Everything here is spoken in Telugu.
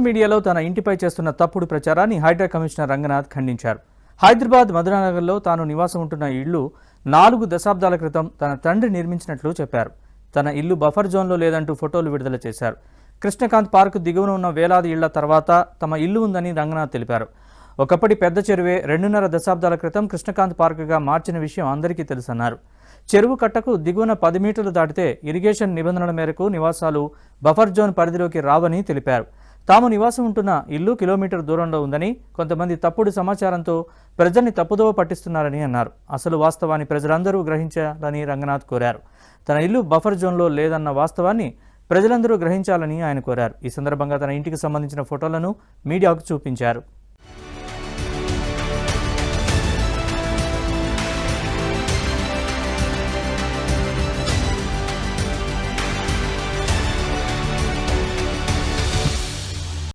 సోషల్ మీడియాలో తన ఇంటిపై చేస్తున్న తప్పుడు ప్రచారాన్ని హైడ్రా కమిషనర్ రంగనాథ్ ఖండించారు. హైదరాబాద్ మధురానగర్లో తాను నివాసం ఉంటున్న ఇల్లు 4 దశాబ్దాల క్రితం తన తండ్రి నిర్మించినట్లు చెప్పారు. తన ఇల్లు బఫర్ జోన్లో లేదంటూ ఫోటోలు విడుదల చేశారు. కృష్ణకాంత్ పార్క్ దిగువన ఉన్న వేలాది ఇళ్ల తర్వాత తమ ఇల్లు ఉందని రంగనాథ్ తెలిపారు. ఒకప్పటి పెద్ద చెరువే 2.5 దశాబ్దాల క్రితం కృష్ణకాంత్ పార్కుగా మార్చిన విషయం అందరికీ తెలుసన్నారు. చెరువు కట్టకు దిగువన 10 మీటర్లు దాటితే ఇరిగేషన్ నిబంధనల మేరకు నివాసాలు బఫర్ జోన్ పరిధిలోకి రావని తెలిపారు. తాము నివాసం ఉంటున్న ఇల్లు కిలోమీటర్ దూరంలో ఉందని, కొంతమంది తప్పుడు సమాచారంతో ప్రజల్ని తప్పుదోవ పట్టిస్తున్నారని అన్నారు. అసలు వాస్తవాన్ని ప్రజలందరూ గ్రహించాలని రంగనాథ్ కోరారు. తన ఇల్లు బఫర్ జోన్లో లేదన్న వాస్తవాన్ని ప్రజలందరూ గ్రహించాలని ఆయన కోరారు. ఈ సందర్భంగా తన ఇంటికి సంబంధించిన ఫోటోలను మీడియాకు చూపించారు.